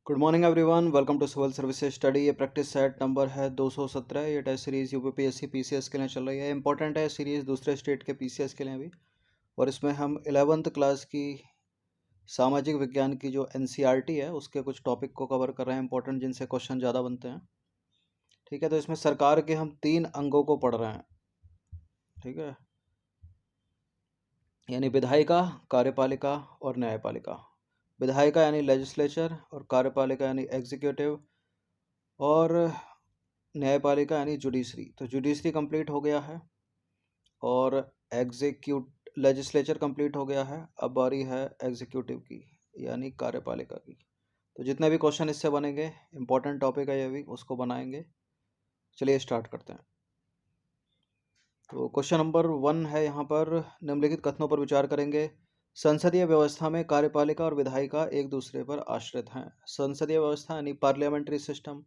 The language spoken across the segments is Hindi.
Good morning everyone, welcome to civil services study. ये प्रैक्टिस सेट नंबर है 217। ये टेस्ट सीरीज़ यूपीपीएससी पीसीएस के लिए चल रही है। इंपॉर्टेंट है सीरीज़ दूसरे स्टेट के पीसीएस के लिए भी। और इसमें हम 11th क्लास की सामाजिक विज्ञान की जो एनसीईआरटी है उसके कुछ टॉपिक को कवर कर रहे हैं इंपॉर्टेंट, जिनसे क्वेश्चन ज़्यादा बनते हैं। ठीक है, तो इसमें सरकार के हम 3 अंगों को पढ़ रहे हैं। ठीक है, यानी विधायिका, कार्यपालिका और न्यायपालिका। विधायिका यानी लेजिस्लेचर और कार्यपालिका यानी एग्जीक्यूटिव और न्यायपालिका यानी जुडिशरी। तो जुडिशरी कंप्लीट हो गया है और एग्जीक्यूट लेजिस्लेचर कंप्लीट हो गया है। अब बारी है एग्जीक्यूटिव की यानी कार्यपालिका की। तो जितने भी क्वेश्चन इससे बनेंगे, इंपॉर्टेंट टॉपिक है ये भी, उसको बनाएंगे। चलिए स्टार्ट करते हैं। तो क्वेश्चन नंबर 1 है यहाँ पर, निम्नलिखित कथनों पर विचार करेंगे। संसदीय व्यवस्था में कार्यपालिका और विधायिका एक दूसरे पर आश्रित हैं। संसदीय व्यवस्था यानी पार्लियामेंट्री सिस्टम।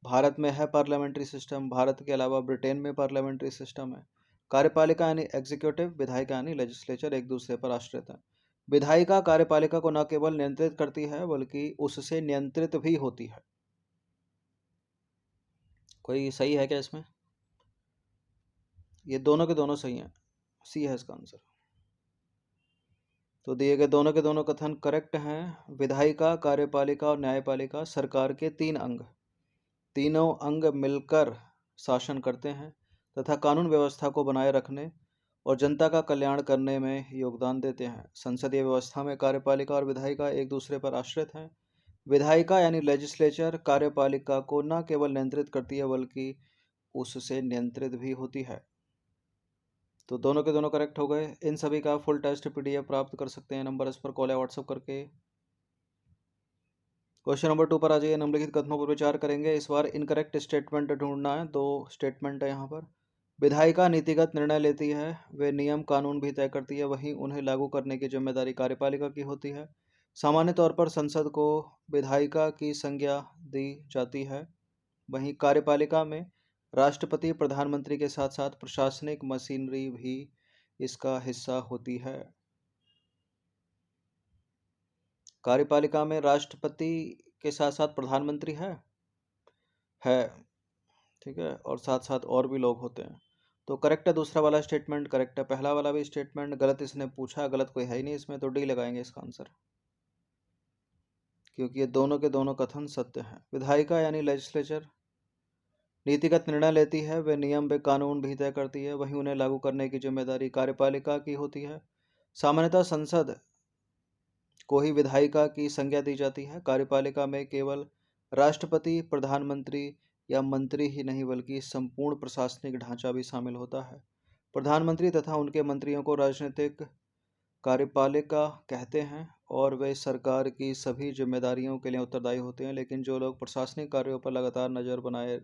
भारत में है पार्लियामेंट्री सिस्टम, भारत के अलावा ब्रिटेन में पार्लियामेंट्री सिस्टम है। कार्यपालिका यानी एग्जीक्यूटिव, विधायिका यानी लेजिस्लेचर एक दूसरे पर आश्रित है। विधायिका कार्यपालिका को न केवल नियंत्रित करती है बल्कि उससे नियंत्रित भी होती है। कोई सही है क्या इसमें? ये दोनों के दोनों सही हैं, सी है इसका आंसर। तो दिए गए दोनों के दोनों कथन करेक्ट हैं। विधायिका, कार्यपालिका और न्यायपालिका सरकार के 3 अंग, तीनों अंग मिलकर शासन करते हैं तथा कानून व्यवस्था को बनाए रखने और जनता का कल्याण करने में योगदान देते हैं। संसदीय व्यवस्था में कार्यपालिका और विधायिका एक दूसरे पर आश्रित हैं। विधायिका यानी लेजिस्लेचर कार्यपालिका को न केवल नियंत्रित करती है बल्कि उससे नियंत्रित भी होती है। तो दोनों के दोनों करेक्ट हो गए। इन सभी का फुल टेस्ट पीडीएफ प्राप्त कर सकते हैं नंबर इस पर कॉल या व्हाट्सएप करके। क्वेश्चन नंबर 2 पर आ जाइए। निम्नलिखित कथनों पर विचार करेंगे। इस बार इनकरेक्ट स्टेटमेंट ढूंढना है। 2 स्टेटमेंट है यहाँ पर। विधायिका नीतिगत निर्णय लेती है, वे नियम कानून भी तय करती है, वहीं उन्हें लागू करने की जिम्मेदारी कार्यपालिका की होती है। सामान्य तौर पर संसद को विधायिका की संज्ञा दी जाती है, वहीं कार्यपालिका में राष्ट्रपति, प्रधानमंत्री के साथ साथ प्रशासनिक मशीनरी भी इसका हिस्सा होती है। कार्यपालिका में राष्ट्रपति के साथ साथ प्रधानमंत्री है। ठीक है, और साथ साथ और भी लोग होते हैं। तो करेक्ट है दूसरा वाला स्टेटमेंट, करेक्ट है पहला वाला भी स्टेटमेंट। गलत इसने पूछा, गलत कोई है ही नहीं इसमें, तो डी लगाएंगे इसका आंसर, क्योंकि ये दोनों के दोनों कथन सत्य हैं। विधायिका यानी लेजिस्लेचर नीतिगत निर्णय लेती है, वे नियम व कानून भी तय करती है, वहीं उन्हें लागू करने की जिम्मेदारी कार्यपालिका की होती है। सामान्यतः संसद को ही विधायिका की संज्ञा दी जाती है। कार्यपालिका में केवल राष्ट्रपति, प्रधानमंत्री या मंत्री ही नहीं बल्कि संपूर्ण प्रशासनिक ढांचा भी शामिल होता है। प्रधानमंत्री तथा उनके मंत्रियों को राजनीतिक कार्यपालिका कहते हैं और वे सरकार की सभी जिम्मेदारियों के लिए उत्तरदायी होते हैं, लेकिन जो लोग प्रशासनिक कार्यों पर लगातार नजर बनाए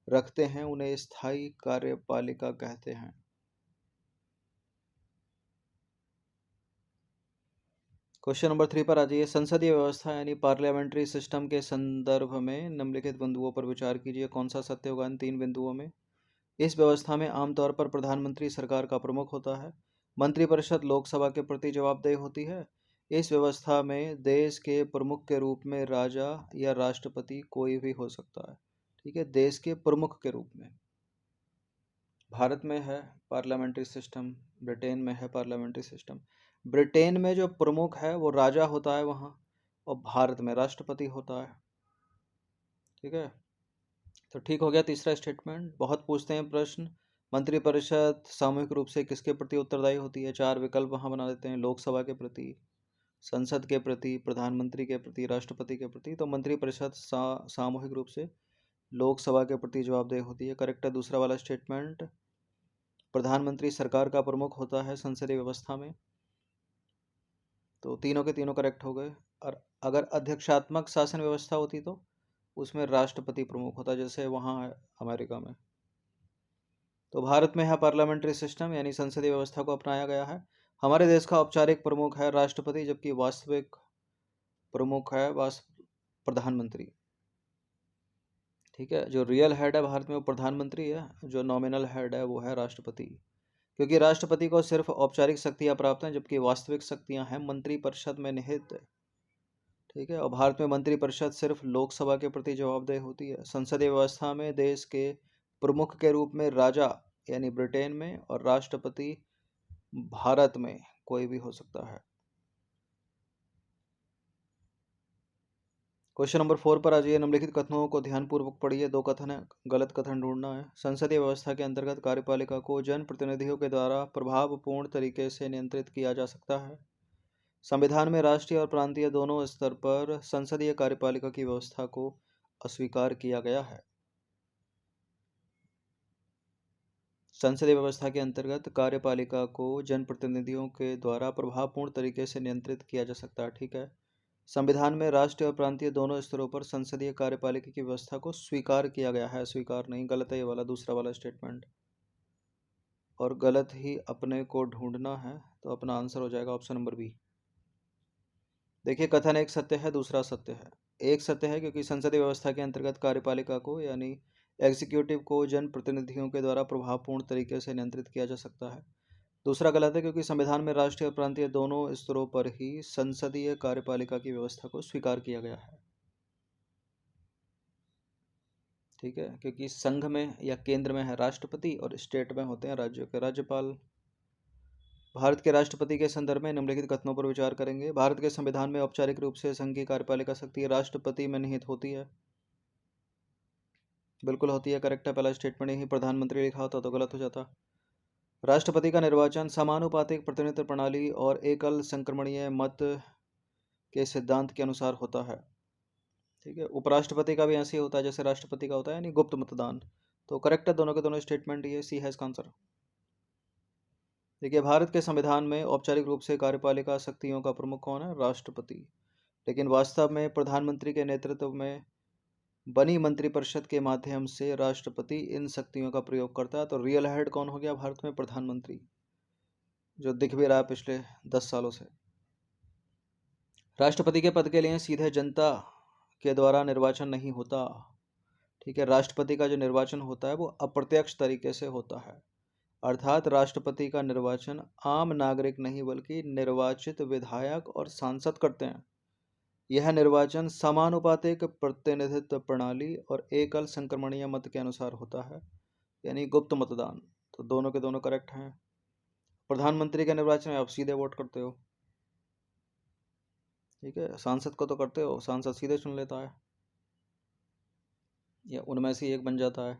रखते हैं उन्हें स्थायी कार्यपालिका कहते हैं। क्वेश्चन नंबर 3 पर आ जाइए। संसदीय व्यवस्था यानी पार्लियामेंट्री सिस्टम के संदर्भ में निम्नलिखित बिंदुओं पर विचार कीजिए। कौन सा सत्य होगा इन 3 बिंदुओं में? इस व्यवस्था में आमतौर पर प्रधानमंत्री सरकार का प्रमुख होता है। मंत्रिपरिषद लोकसभा के प्रति जवाबदेह होती है। इस व्यवस्था में देश के प्रमुख के रूप में राजा या राष्ट्रपति कोई भी हो सकता है। ठीक है, देश के प्रमुख के रूप में। भारत में है पार्लियामेंट्री सिस्टम, ब्रिटेन में है पार्लियामेंट्री सिस्टम। ब्रिटेन में जो प्रमुख है वो राजा होता है वहाँ, और भारत में राष्ट्रपति होता है। ठीक है, तो ठीक हो गया तीसरा स्टेटमेंट। बहुत पूछते हैं प्रश्न, मंत्रिपरिषद सामूहिक रूप से किसके प्रति उत्तरदायी होती है? 4 विकल्प वहाँ बना देते हैं, लोकसभा के प्रति, संसद के प्रति, प्रधानमंत्री के प्रति, राष्ट्रपति के प्रति। तो मंत्रिपरिषद सामूहिक रूप से लोकसभा के प्रति जवाबदेह होती है। करेक्ट है दूसरा वाला स्टेटमेंट। प्रधानमंत्री सरकार का प्रमुख होता है संसदीय व्यवस्था में। तो तीनों के तीनों करेक्ट हो गए। और अगर अध्यक्षात्मक शासन व्यवस्था होती तो उसमें राष्ट्रपति प्रमुख होता, जैसे वहाँ है अमेरिका में। तो भारत में है पार्लियामेंट्री सिस्टम यानी संसदीय व्यवस्था को अपनाया गया है। हमारे देश का औपचारिक प्रमुख है राष्ट्रपति, जबकि वास्तविक प्रमुख है प्रधानमंत्री। ठीक है, जो रियल हेड है भारत में वो प्रधानमंत्री है, जो नॉमिनल हेड है वो है राष्ट्रपति, क्योंकि राष्ट्रपति को सिर्फ औपचारिक शक्तियां प्राप्त हैं जबकि वास्तविक शक्तियां हैं मंत्रिपरिषद में निहित। ठीक है। और भारत में मंत्रिपरिषद सिर्फ लोकसभा के प्रति जवाबदेह होती है। संसदीय व्यवस्था में देश के प्रमुख के रूप में राजा यानी ब्रिटेन में और राष्ट्रपति भारत में कोई भी हो सकता है। क्वेश्चन नंबर 4 पर आ जाइए। निम्नलिखित कथनों को ध्यानपूर्वक पढ़िए। दो कथन है, गलत कथन ढूंढना है। संसदीय व्यवस्था के अंतर्गत कार्यपालिका को जनप्रतिनिधियों के द्वारा प्रभावपूर्ण तरीके से नियंत्रित किया जा सकता है। संविधान में राष्ट्रीय और प्रांतीय दोनों स्तर पर संसदीय कार्यपालिका की व्यवस्था को अस्वीकार किया गया है। संसदीय व्यवस्था के अंतर्गत कार्यपालिका को जनप्रतिनिधियों के द्वारा प्रभावपूर्ण तरीके से नियंत्रित किया जा सकता है। ठीक है। संविधान में राष्ट्रीय और प्रांतीय दोनों स्तरों पर संसदीय कार्यपालिका की व्यवस्था को स्वीकार किया गया है। स्वीकार नहीं, गलत है ये वाला, दूसरा वाला स्टेटमेंट। और गलत ही अपने को ढूंढना है, तो अपना आंसर हो जाएगा ऑप्शन नंबर बी। देखिए, कथन एक सत्य है, दूसरा सत्य है। एक सत्य है क्योंकि संसदीय व्यवस्था के अंतर्गत कार्यपालिका को यानी एग्जीक्यूटिव को जनप्रतिनिधियों के द्वारा प्रभावपूर्ण तरीके से नियंत्रित किया जा सकता है। दूसरा गलत है क्योंकि संविधान में राष्ट्रीय और प्रांतीय दोनों स्तरों पर ही संसदीय कार्यपालिका की व्यवस्था को स्वीकार किया गया है। ठीक है, क्योंकि संघ में या केंद्र में है राष्ट्रपति और स्टेट में होते हैं राज्यों के राज्यपाल। भारत के राष्ट्रपति के संदर्भ में निम्नलिखित कथनों पर विचार करेंगे। भारत के संविधान में औपचारिक रूप से संघ की कार्यपालिका शक्ति राष्ट्रपति में निहित होती है। बिल्कुल होती है, करेक्ट है। पहला स्टेटमेंट यही प्रधानमंत्री लिखा होता तो गलत हो जाता। राष्ट्रपति का निर्वाचन समानुपातिक प्रतिनिधित्व प्रणाली और एकल संक्रमणीय मत के सिद्धांत के अनुसार होता है। ठीक है। उपराष्ट्रपति का भी ऐसे ही होता है जैसे राष्ट्रपति का होता है, यानी गुप्त मतदान। तो करेक्ट है दोनों के दोनों स्टेटमेंट, ये सी है इसका आंसर। देखिए, भारत के संविधान में औपचारिक रूप से कार्यपालिका शक्तियों का प्रमुख कौन है? राष्ट्रपति। लेकिन वास्तव में प्रधानमंत्री के नेतृत्व में बनी मंत्रिपरिषद के माध्यम से राष्ट्रपति इन शक्तियों का प्रयोग करता है। तो रियल हेड कौन हो गया भारत में? प्रधानमंत्री, जो दिख भी रहा है पिछले 10 सालों से। राष्ट्रपति के पद के लिए सीधे जनता के द्वारा निर्वाचन नहीं होता। ठीक है। राष्ट्रपति का जो निर्वाचन होता है वो अप्रत्यक्ष तरीके से होता है, अर्थात राष्ट्रपति का निर्वाचन आम नागरिक नहीं बल्कि निर्वाचित विधायक और सांसद करते हैं। यह निर्वाचन समानुपातिक प्रतिनिधित्व प्रणाली और एकल संक्रमणीय मत के अनुसार होता है, यानी गुप्त मतदान। तो दोनों के दोनों करेक्ट हैं। प्रधानमंत्री के निर्वाचन में आप सीधे वोट करते हो। ठीक है। सांसद को तो करते हो, सांसद सीधे चुन लेता है या उनमें से एक बन जाता है।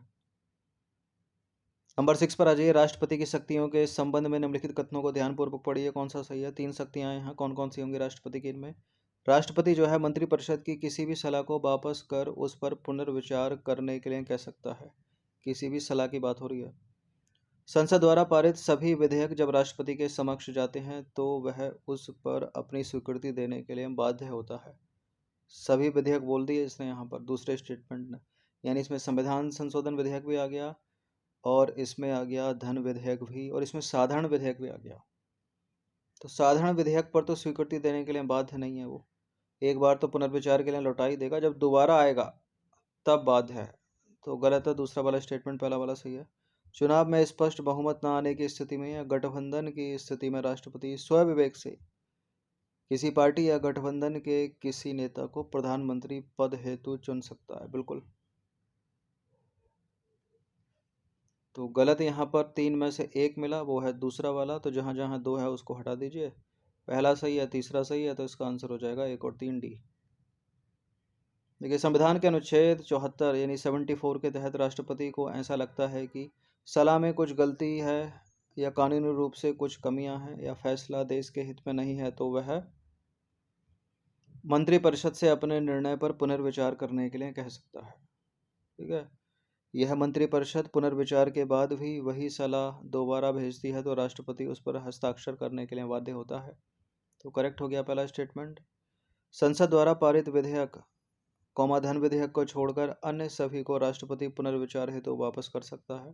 नंबर 6 पर आ जाइए। राष्ट्रपति की शक्तियों के संबंध में निम्नलिखित कथनों को ध्यानपूर्वक पढ़िए। कौन सा सही है? 3 शक्तियां हैं, कौन कौन सी होंगी राष्ट्रपति की? इनमें राष्ट्रपति जो है मंत्रिपरिषद की किसी भी सलाह को वापस कर उस पर पुनर्विचार करने के लिए कह सकता है। किसी भी सलाह की बात हो रही है। संसद द्वारा पारित सभी विधेयक जब राष्ट्रपति के समक्ष जाते हैं तो वह उस पर अपनी स्वीकृति देने के लिए बाध्य होता है। सभी विधेयक बोल दिए इसने यहाँ पर दूसरे स्टेटमेंट ने, यानी इसमें संविधान संशोधन विधेयक भी आ गया और इसमें आ गया धन विधेयक भी, और इसमें साधारण विधेयक भी आ गया। तो साधारण विधेयक पर तो स्वीकृति देने के लिए बाध्य नहीं है वो, एक बार तो पुनर्विचार के लिए लौटा ही देगा, जब दोबारा आएगा तब बाध्य है। तो गलत है दूसरा वाला स्टेटमेंट, पहला वाला सही है। चुनाव में स्पष्ट बहुमत न आने की स्थिति में या गठबंधन की स्थिति में राष्ट्रपति स्वविवेक से किसी पार्टी या गठबंधन के किसी नेता को प्रधानमंत्री पद हेतु चुन सकता है। बिल्कुल। तो गलत यहाँ पर 3 में से 1 मिला, वो है दूसरा वाला। तो जहाँ जहाँ 2 है उसको हटा दीजिए। पहला सही है, तीसरा सही है, तो इसका आंसर हो जाएगा 1 और 3 डी। देखिए, संविधान के अनुच्छेद 74 यानी 74 के तहत राष्ट्रपति को ऐसा लगता है कि सलाह में कुछ गलती है या कानूनी रूप से कुछ कमियां हैं या फैसला देश के हित में नहीं है तो वह मंत्रिपरिषद से अपने निर्णय पर पुनर्विचार करने के लिए कह सकता है। ठीक है। यह मंत्रिपरिषद पुनर्विचार के बाद भी वही सलाह दोबारा भेजती है तो राष्ट्रपति उस पर हस्ताक्षर करने के लिए बाध्य होता है। तो करेक्ट हो गया पहला स्टेटमेंट। संसद द्वारा पारित विधेयक धन विधेयक को छोड़कर अन्य सभी को राष्ट्रपति पुनर्विचार हेतु वापस कर सकता है,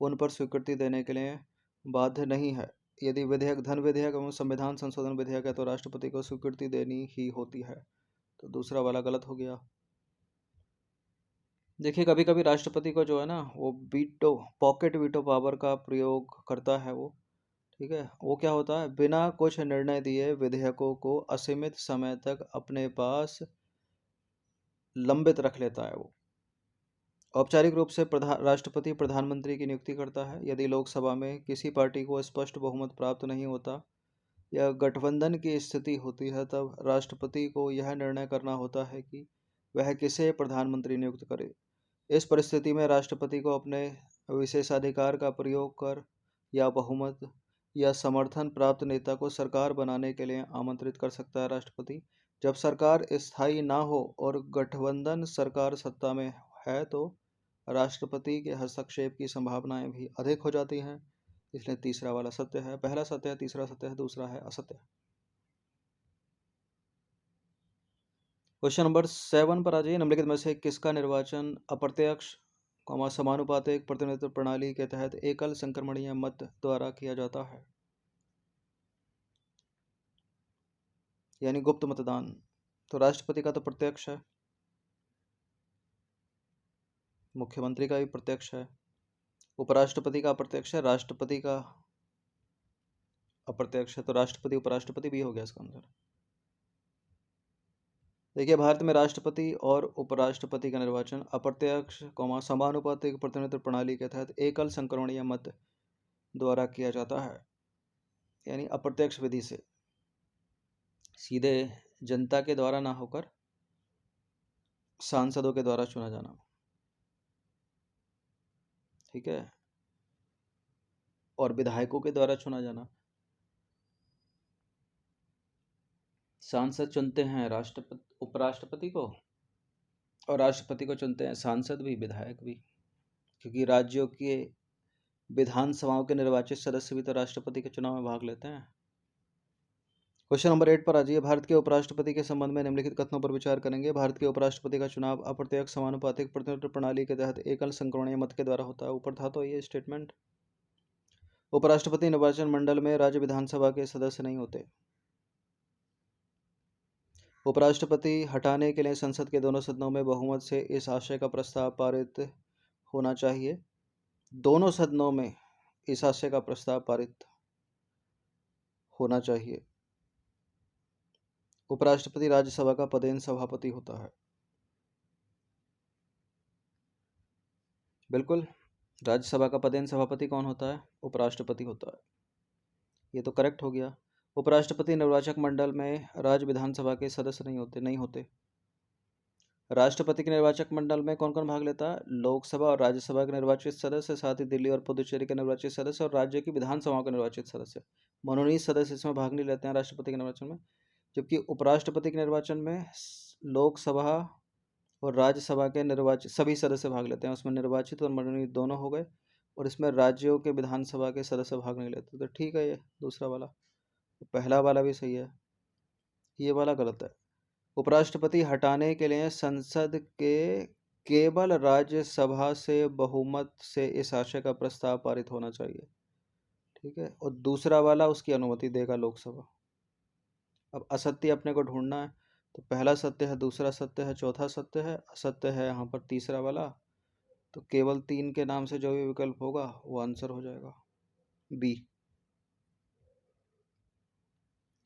उन पर स्वीकृति देने के लिए बाध्य नहीं है। यदि विधेयक धन विधेयक एवं संविधान संशोधन विधेयक है तो राष्ट्रपति को स्वीकृति देनी ही होती है। तो दूसरा वाला गलत हो गया। देखिए, कभी कभी राष्ट्रपति को जो है ना वो वीटो, पॉकेट वीटो पावर का प्रयोग करता है वो। ठीक है, वो क्या होता है, बिना कुछ निर्णय दिए विधेयकों को असीमित समय तक अपने पास लंबित रख लेता है वो। औपचारिक रूप से राष्ट्रपति प्रधानमंत्री की नियुक्ति करता है। यदि लोकसभा में किसी पार्टी को स्पष्ट बहुमत प्राप्त नहीं होता या गठबंधन की स्थिति होती है, तब राष्ट्रपति को यह निर्णय करना होता है कि वह किसे प्रधानमंत्री नियुक्त करे। इस परिस्थिति में राष्ट्रपति को अपने विशेषाधिकार का प्रयोग कर या बहुमत या समर्थन प्राप्त नेता को सरकार बनाने के लिए आमंत्रित कर सकता है। राष्ट्रपति जब सरकार स्थायी ना हो और गठबंधन सरकार सत्ता में है, तो राष्ट्रपति के हस्तक्षेप की संभावनाएं भी अधिक हो जाती हैं। इसलिए तीसरा वाला सत्य है। पहला सत्य है, तीसरा सत्य है, दूसरा है असत्य। क्वेश्चन नंबर 7 पर आ जाइए। निम्नलिखित में से किसका निर्वाचन अप्रत्यक्ष समानुपातिक प्रतिनिधित्व प्रणाली के तहत एकल संक्रमणीय मत द्वारा किया जाता है, यानी गुप्त मतदान? तो राष्ट्रपति का तो प्रत्यक्ष है, मुख्यमंत्री का भी प्रत्यक्ष है, उपराष्ट्रपति का अप्रत्यक्ष है, राष्ट्रपति का अप्रत्यक्ष है। तो राष्ट्रपति उपराष्ट्रपति भी हो गया इसका आंसर। देखिए, भारत में राष्ट्रपति और उपराष्ट्रपति का निर्वाचन अप्रत्यक्ष समानुपातिक प्रतिनिधित्व प्रणाली के तहत एकल संक्रमणीय मत द्वारा किया जाता है, यानी अप्रत्यक्ष विधि से, सीधे जनता के द्वारा ना होकर सांसदों के द्वारा चुना जाना। ठीक है, और विधायकों के द्वारा चुना जाना। सांसद चुनते हैं राष्ट्रपति उपराष्ट्रपति को, और राष्ट्रपति को चुनते हैं सांसद भी, विधायक भी, क्योंकि राज्यों के विधानसभाओं के निर्वाचित सदस्य भी तो राष्ट्रपति के चुनाव में भाग लेते हैं। क्वेश्चन नंबर 8 पर आ जाइए। भारत के उपराष्ट्रपति के संबंध में निम्नलिखित कथनों पर विचार करेंगे। भारत के उपराष्ट्रपति का चुनाव अप्रत्यक्ष समानुपातिक प्रतिनिधित्व प्रणाली के तहत एकल संक्रमणीय मत के द्वारा होता है। ऊपर था तो ये स्टेटमेंट। उपराष्ट्रपति निर्वाचन मंडल में राज्य विधानसभा के सदस्य नहीं होते। उपराष्ट्रपति हटाने के लिए संसद के दोनों सदनों में बहुमत से इस आशय का प्रस्ताव पारित होना चाहिए। दोनों सदनों में इस आशय का प्रस्ताव पारित होना चाहिए। उपराष्ट्रपति राज्यसभा का पदेन सभापति होता है। बिल्कुल, राज्यसभा का पदेन सभापति कौन होता है? उपराष्ट्रपति होता है। ये तो करेक्ट हो गया। उपराष्ट्रपति निर्वाचक मंडल में राज्य विधानसभा के सदस्य नहीं होते। राष्ट्रपति के निर्वाचक मंडल में कौन कौन भाग लेता है? लोकसभा और राज्यसभा के निर्वाचित सदस्य, साथ ही दिल्ली और पुदुचेरी के निर्वाचित सदस्य और राज्य की विधानसभाओं के निर्वाचित सदस्य। मनोनीत सदस्य इसमें भाग नहीं लेते हैं राष्ट्रपति के निर्वाचन में। जबकि उपराष्ट्रपति के निर्वाचन में लोकसभा और राज्यसभा के निर्वाचित सभी सदस्य भाग लेते हैं। उसमें निर्वाचित और मनोनीत दोनों हो गए, और इसमें राज्यों के विधानसभा के सदस्य भाग नहीं लेते। तो ठीक है, ये दूसरा वाला। पहला वाला भी सही है, ये वाला गलत है। उपराष्ट्रपति हटाने के लिए संसद के केवल राज्यसभा से बहुमत से इस आशय का प्रस्ताव पारित होना चाहिए। ठीक है, और दूसरा वाला उसकी अनुमति देगा लोकसभा। अब असत्य अपने को ढूंढना है, तो पहला सत्य है, दूसरा सत्य है, चौथा सत्य है, असत्य है यहाँ पर तीसरा वाला। तो केवल 3 के नाम से जो भी विकल्प होगा वो आंसर हो जाएगा, बी।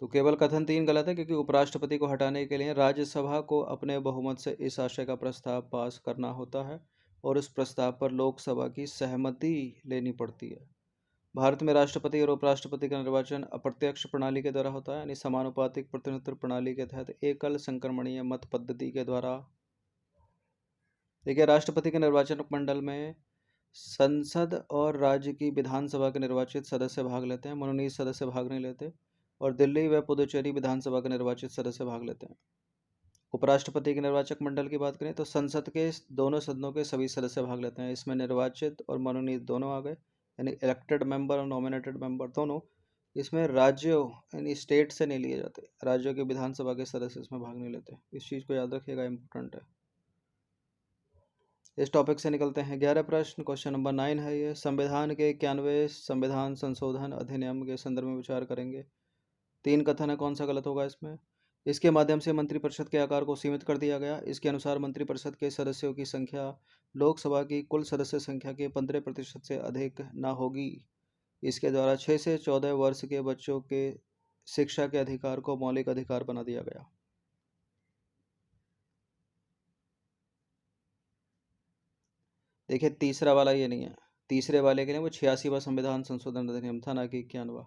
तो केवल कथन 3 गलत है, क्योंकि उपराष्ट्रपति को हटाने के लिए राज्यसभा को अपने बहुमत से इस आशय का प्रस्ताव पास करना होता है, और उस प्रस्ताव पर लोकसभा की सहमति लेनी पड़ती है। भारत में राष्ट्रपति और उपराष्ट्रपति का निर्वाचन अप्रत्यक्ष प्रणाली के द्वारा होता है, यानी समानुपातिक प्रतिनिधित्व प्रणाली के तहत एकल संक्रमणीय मत पद्धति के द्वारा। देखिए, राष्ट्रपति के निर्वाचन मंडल में संसद और राज्य की विधानसभा के निर्वाचित सदस्य भाग लेते हैं, मनोनीत सदस्य भाग नहीं लेते। और दिल्ली व पुदुचेरी विधानसभा के निर्वाचित सदस्य भाग लेते हैं। उपराष्ट्रपति के निर्वाचक मंडल की बात करें तो संसद के दोनों सदनों के सभी सदस्य भाग लेते हैं। इसमें निर्वाचित और मनोनीत दोनों आ गए, यानी इलेक्टेड मेंबर और नॉमिनेटेड मेंबर दोनों। इसमें राज्यों यानी स्टेट से नहीं लिए जाते, राज्यों के विधानसभा के सदस्य इसमें भाग नहीं लेते। इस चीज़ को याद रखिएगा, इंपॉर्टेंट है। इस टॉपिक से निकलते हैं 11 प्रश्न। क्वेश्चन नंबर 9 है ये। संविधान के 91वें संविधान संशोधन अधिनियम के संदर्भ में विचार करेंगे। 3 कथन है, कौन सा गलत होगा इसमें? इसके माध्यम से मंत्रिपरिषद के आकार को सीमित कर दिया गया। इसके अनुसार मंत्रिपरिषद के सदस्यों की संख्या लोकसभा की कुल सदस्य संख्या के 15% से अधिक न होगी। इसके द्वारा 6 से 14 वर्ष के बच्चों के शिक्षा के अधिकार को मौलिक अधिकार बना दिया गया। देखिए तीसरा वाला ये नहीं है, तीसरे वाले के लिए वो 86वां संविधान संशोधन अधिनियम था, ना कि 91वां।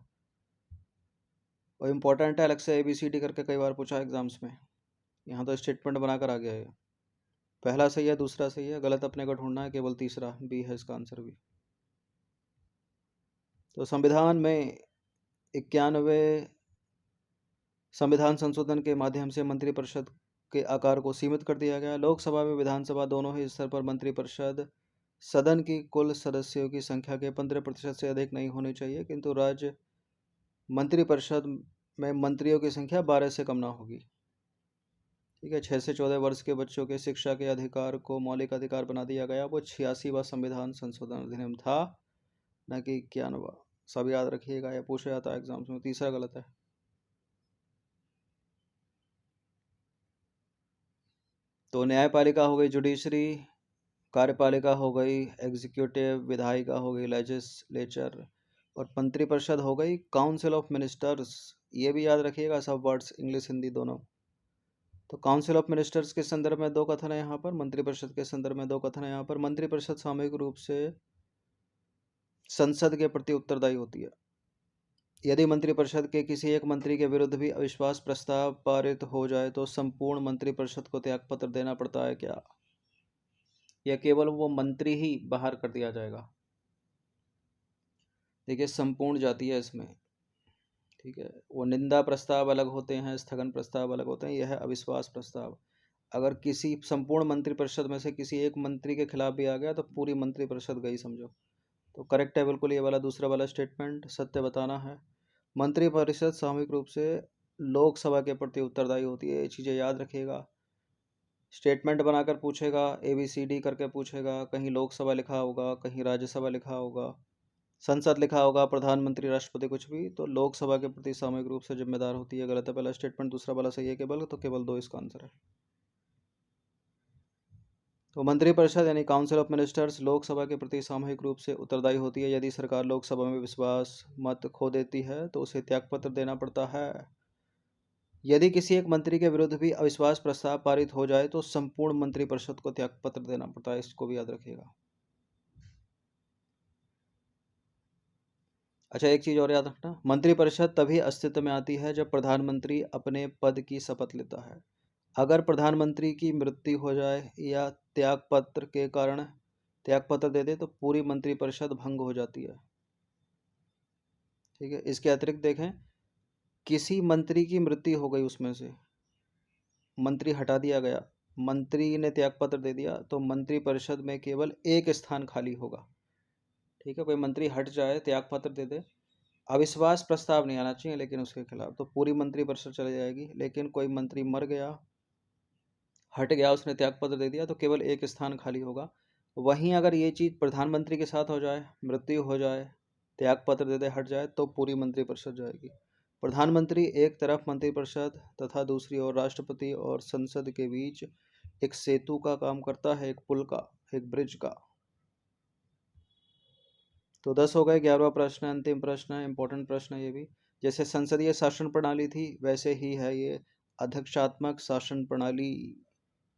और इम्पोर्टेंट है, अलग से ABCD करके कई बार पूछा एग्जाम्स में। यहाँ तो स्टेटमेंट बनाकर आ गया है। पहला सही है, दूसरा सही है, गलत अपने को ढूंढना है, केवल तीसरा बी है इसका आंसर भी। तो संविधान में 91वें संविधान संशोधन के माध्यम से मंत्रिपरिषद के आकार को सीमित कर दिया गया। लोकसभा व विधानसभा दोनों ही स्तर पर मंत्रिपरिषद सदन की कुल सदस्यों की संख्या के 15% से अधिक नहीं होनी चाहिए, किंतु राज्य मंत्रिपरिषद में मंत्रियों की संख्या 12 से कम ना होगी। ठीक है, 6 से 14 वर्ष के बच्चों के शिक्षा के अधिकार को मौलिक अधिकार बना दिया गया। वो 86वां संविधान संशोधन अधिनियम था, न कि 91वां। सब याद रखिएगा, या पूछा जाता है एग्जाम्स में। तीसरा गलत है। तो न्यायपालिका हो गई जुडिशरी, कार्यपालिका हो गई एग्जीक्यूटिव, विधायिका हो गई लेजिस्लेचर, और मंत्रिपरिषद हो गई काउंसिल ऑफ मिनिस्टर्स। ये भी याद रखिएगा, सब वर्ड्स इंग्लिश हिंदी दोनों। तो काउंसिल ऑफ मिनिस्टर्स के संदर्भ में 2 कथन है यहाँ पर, मंत्रिपरिषद के संदर्भ में 2 कथन है यहाँ पर। मंत्रिपरिषद सामूहिक रूप से संसद के प्रति उत्तरदायी होती है। यदि मंत्रिपरिषद के किसी एक मंत्री के विरुद्ध भी अविश्वास प्रस्ताव पारित हो जाए तो संपूर्ण मंत्रिपरिषद को त्यागपत्र देना पड़ता है क्या, या केवल वो मंत्री ही बाहर कर दिया जाएगा? देखिए संपूर्ण जाती है इसमें। ठीक है, वो निंदा प्रस्ताव अलग होते हैं, स्थगन प्रस्ताव अलग होते हैं, यह है अविश्वास प्रस्ताव। अगर किसी संपूर्ण मंत्रिपरिषद में से किसी एक मंत्री के खिलाफ भी आ गया तो पूरी मंत्रिपरिषद गई समझो। तो करेक्ट है बिल्कुल ये वाला, दूसरा वाला स्टेटमेंट सत्य बताना है। मंत्रिपरिषद सामूहिक रूप से लोकसभा के प्रति उत्तरदायी होती है, ये चीज़ें याद रखिएगा। स्टेटमेंट बनाकर पूछेगा, ABCD करके पूछेगा, कहीं लोकसभा लिखा होगा, कहीं राज्यसभा लिखा होगा, संसद लिखा होगा, प्रधानमंत्री, राष्ट्रपति, कुछ भी, तो लोकसभा के प्रति सामूहिक रूप से जिम्मेदार होती है। गलत है पहला स्टेटमेंट, दूसरा वाला सही है केवल, तो केवल 2 इसका आंसर है। तो मंत्रिपरिषद यानी काउंसिल ऑफ मिनिस्टर्स लोकसभा के प्रति सामूहिक रूप से उत्तरदायी होती है। यदि सरकार लोकसभा में विश्वास मत खो देती है तो उसे त्यागपत्र देना पड़ता है। यदि किसी एक मंत्री के विरुद्ध भी अविश्वास प्रस्ताव पारित हो जाए तो संपूर्ण मंत्रिपरिषद को त्यागपत्र देना पड़ता है, इसको भी याद रखिएगा। अच्छा, एक चीज और याद रखना, मंत्रिपरिषद तभी अस्तित्व में आती है जब प्रधानमंत्री अपने पद की शपथ लेता है। अगर प्रधानमंत्री की मृत्यु हो जाए या त्यागपत्र के कारण त्यागपत्र दे दे तो पूरी मंत्रिपरिषद भंग हो जाती है। ठीक है, इसके अतिरिक्त देखें, किसी मंत्री की मृत्यु हो गई, उसमें से मंत्री हटा दिया गया, मंत्री ने त्यागपत्र दे दिया, तो मंत्रिपरिषद में केवल एक स्थान खाली होगा। ठीक है, कोई मंत्री हट जाए, त्यागपत्र दे दे, अविश्वास प्रस्ताव नहीं आना चाहिए लेकिन उसके खिलाफ, तो पूरी मंत्रिपरिषद चली जाएगी। लेकिन कोई मंत्री मर गया, हट गया, उसने त्यागपत्र दे दिया, तो केवल एक स्थान खाली होगा। वहीं अगर ये चीज़ प्रधानमंत्री के साथ हो जाए, मृत्यु हो जाए, त्यागपत्र दे दे, हट जाए, तो पूरी मंत्रिपरिषद जाएगी। प्रधानमंत्री एक तरफ मंत्रिपरिषद तथा दूसरी ओर राष्ट्रपति और संसद के बीच एक सेतु का काम करता है, एक पुल का, एक ब्रिज का। तो 10 हो गए। 11वां प्रश्न, अंतिम प्रश्न है, इंपॉर्टेंट प्रश्न है ये भी। जैसे संसदीय शासन प्रणाली थी वैसे ही है ये अध्यक्षात्मक शासन प्रणाली।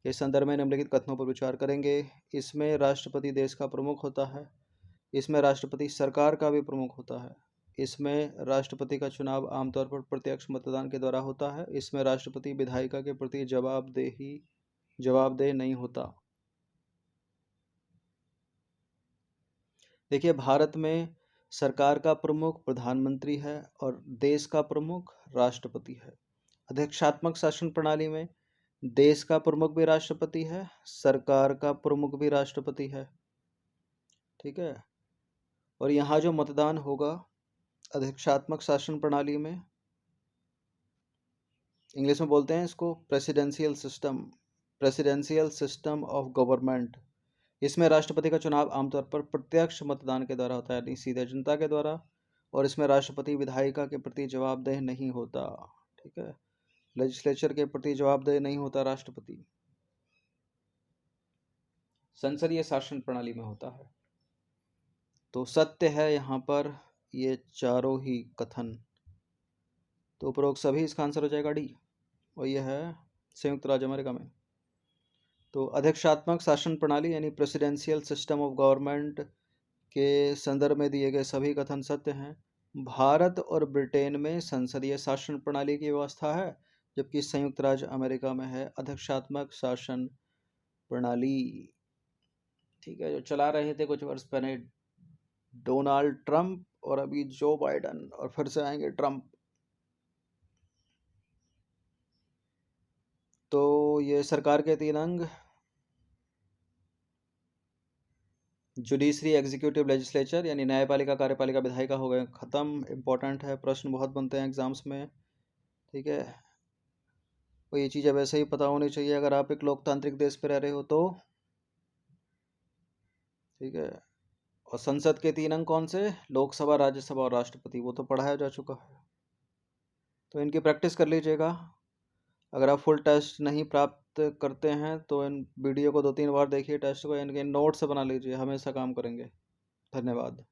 के संदर्भ में निम्नलिखित कथनों पर विचार करेंगे। इसमें राष्ट्रपति देश का प्रमुख होता है, इसमें राष्ट्रपति सरकार का भी प्रमुख होता है, इसमें राष्ट्रपति का चुनाव आमतौर पर प्रत्यक्ष मतदान के द्वारा होता है, इसमें राष्ट्रपति विधायिका के प्रति जवाबदेह नहीं होता। देखिए भारत में सरकार का प्रमुख प्रधानमंत्री है और देश का प्रमुख राष्ट्रपति है। अध्यक्षात्मक शासन प्रणाली में देश का प्रमुख भी राष्ट्रपति है, सरकार का प्रमुख भी राष्ट्रपति है। ठीक है, और यहाँ जो मतदान होगा अध्यक्षात्मक शासन प्रणाली में, इंग्लिश में बोलते हैं इसको प्रेसिडेंशियल सिस्टम ऑफ गवर्नमेंट। इसमें राष्ट्रपति का चुनाव आमतौर पर प्रत्यक्ष मतदान के द्वारा होता है, यानी सीधे जनता के द्वारा, और इसमें राष्ट्रपति विधायिका के प्रति जवाबदेह नहीं होता। ठीक है, लेजिस्लेचर के प्रति जवाबदेह नहीं होता राष्ट्रपति, संसदीय शासन प्रणाली में होता है। तो सत्य है यहाँ पर ये चारों ही कथन। तो उपरोक्त सभी इसका आंसर हो जाएगा डी, और यह है संयुक्त राज्य अमेरिका में। तो अध्यक्षात्मक शासन प्रणाली यानी प्रेसिडेंशियल सिस्टम ऑफ गवर्नमेंट के संदर्भ में दिए गए सभी कथन सत्य हैं। भारत और ब्रिटेन में संसदीय शासन प्रणाली की व्यवस्था है, जबकि संयुक्त राज्य अमेरिका में है अध्यक्षात्मक शासन प्रणाली। ठीक है, जो चला रहे थे कुछ वर्ष पहले डोनाल्ड ट्रंप, और अभी जो बाइडन, और फिर से आएंगे ट्रंप। तो ये सरकार के 3 अंग, जुडिशरी, एग्जीक्यूटिव, लेजिस्लेचर, यानी न्यायपालिका, कार्यपालिका, विधायिका हो गए खत्म। इंपॉर्टेंट है, प्रश्न बहुत बनते हैं एग्जाम्स में। ठीक है, तो ये चीज़ें वैसे ही पता होनी चाहिए अगर आप एक लोकतांत्रिक देश पे रह रहे हो तो। ठीक है, और संसद के 3 अंग कौन से? लोकसभा, राज्यसभा और राष्ट्रपति, वो तो पढ़ाया जा चुका है, तो इनकी प्रैक्टिस कर लीजिएगा। अगर आप फुल टेस्ट नहीं प्राप्त करते हैं तो इन वीडियो को 2-3 बार देखिए, टेस्ट को, इनके नोट्स बना लीजिए, हमेशा काम करेंगे। धन्यवाद।